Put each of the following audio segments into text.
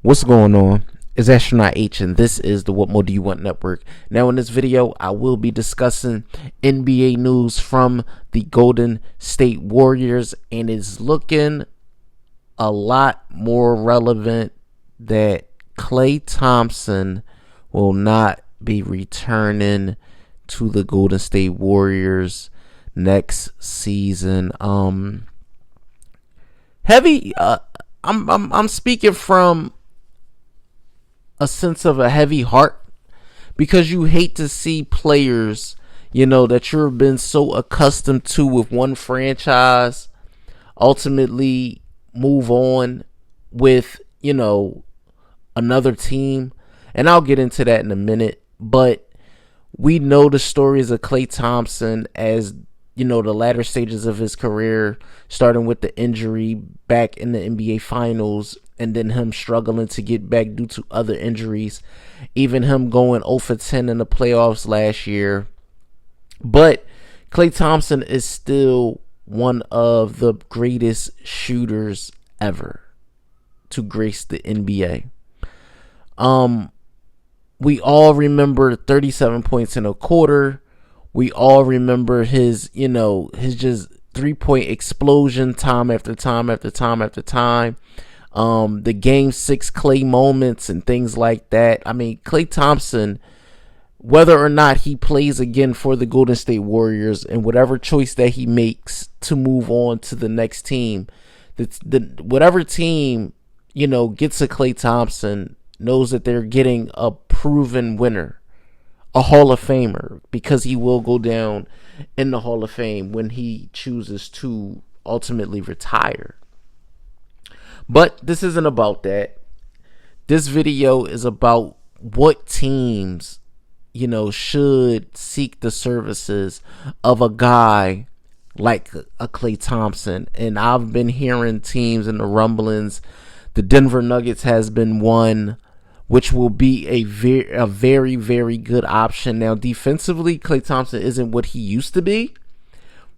What's going on? It's Astronaut H, and this is the What More Do You Want Network. Now, in this video, I will be discussing NBA news from the Golden State Warriors, and it's looking a lot more relevant that Klay Thompson will not be returning to the Golden State Warriors next season. I'm speaking from a sense of a heavy heart, because you hate to see players, that you've been so accustomed to with one franchise ultimately move on with, another team. And I'll get into that in a minute. But we know the stories of Klay Thompson as, the latter stages of his career, starting with the injury back in the NBA Finals, and then him struggling to get back due to other injuries, even him going 0 for 10 in the playoffs last year. But Klay Thompson is still one of the greatest shooters ever to grace the NBA. We all remember 37 points in a quarter. We all remember his just 3-point explosion time after time after time after time. The game 6 Klay moments and things like that. I mean, Klay Thompson, whether or not he plays again for the Golden State Warriors, and whatever choice that he makes to move on to the next team, whatever team, gets a Klay Thompson knows that they're getting a proven winner, a Hall of Famer, because he will go down in the Hall of Fame when he chooses to ultimately retire. But this isn't about that. This video is about what teams, should seek the services of a guy like a Klay Thompson. And I've been hearing teams in the rumblings. The Denver Nuggets has been one, which will be a very, very good option. Now, defensively, Klay Thompson isn't what he used to be,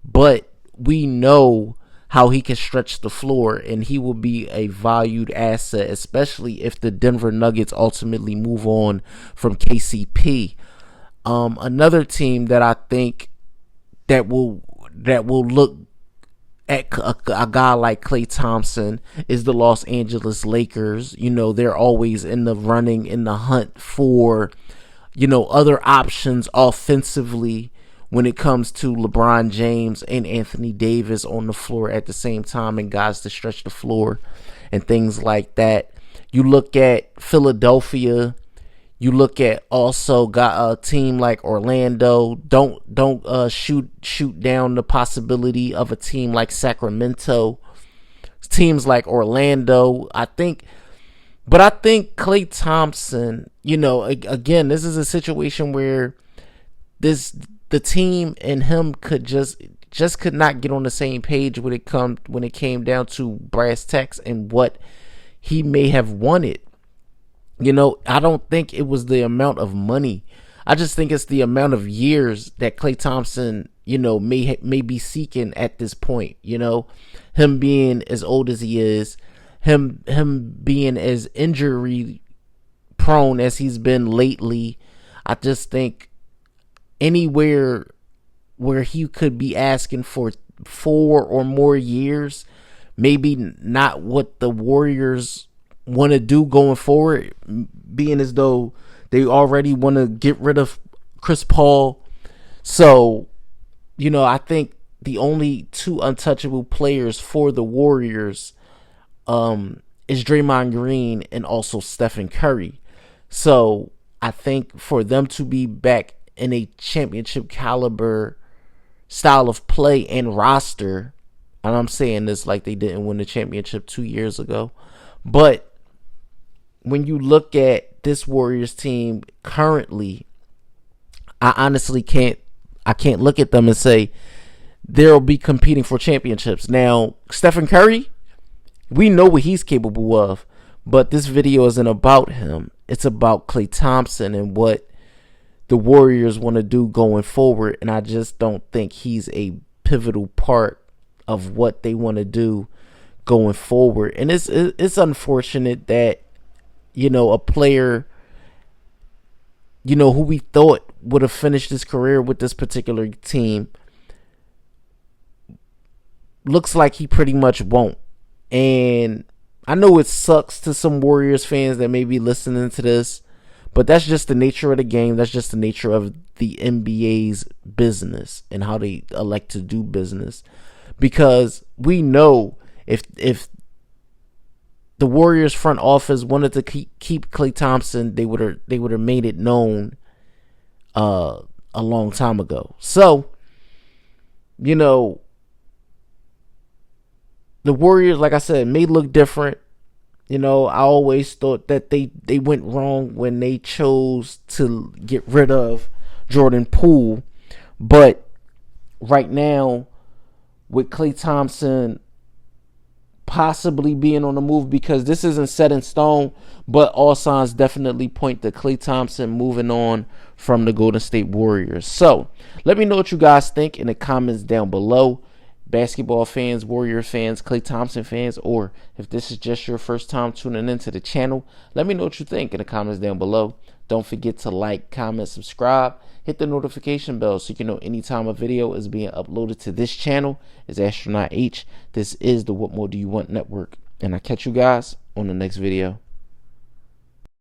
but we know how he can stretch the floor, and he will be a valued asset, especially if the Denver Nuggets ultimately move on from KCP. Another team that I think that will look at a guy like Klay Thompson is the Los Angeles Lakers. They're always in the running, in the hunt for, other options offensively when it comes to LeBron James and Anthony Davis on the floor at the same time, and guys to stretch the floor and things like that. You look at Philadelphia. You look at also got a team like Orlando. Don't shoot down the possibility of a team like Sacramento. Teams like Orlando, I think Klay Thompson, again, this is a situation where the team and him could could not get on the same page when it came down to brass tacks and what he may have wanted. I don't think it was the amount of money. I just think it's the amount of years that Klay Thompson, may be seeking at this point. Him being as old as he is, him being as injury prone as he's been lately. I just think anywhere where he could be asking for 4 or more years, maybe not what the Warriors want to do going forward, being as though they already want to get rid of Chris Paul. So, I think the only 2 untouchable players for the Warriors is Draymond Green and also Stephen Curry. So I think for them to be back in a championship caliber style of play and roster, and I'm saying this like they didn't win the championship 2 years ago, but when you look at this Warriors team currently, I honestly can't look at them and say they'll be competing for championships. Now, Stephen Curry, we know what he's capable of, but this video isn't about him. It's about Klay Thompson and what the Warriors want to do going forward, and I just don't think he's a pivotal part of what they want to do going forward. And it's unfortunate that a player, who we thought would have finished his career with this particular team, looks like he pretty much won't. And I know it sucks to some Warriors fans that may be listening to this, but that's just the nature of the game. That's just the nature of the NBA's business and how they elect to do business. Because we know if the Warriors front office wanted to keep Klay Thompson, they would have made it known a long time ago. So, the Warriors, like I said, may look different. I always thought that they went wrong when they chose to get rid of Jordan Poole. But right now, with Klay Thompson possibly being on the move, because this isn't set in stone, but all signs definitely point to Klay Thompson moving on from the Golden State Warriors. So let me know what you guys think in the comments down below. Basketball fans, Warrior fans, Klay Thompson fans, or if this is just your first time tuning into the channel, let me know what you think in the comments down below. Don't forget to like, comment, subscribe, hit the notification bell so you can know anytime a video is being uploaded to this channel. It's Astronaut H. This is the What More Do You Want Network, and I'll catch you guys on the next video.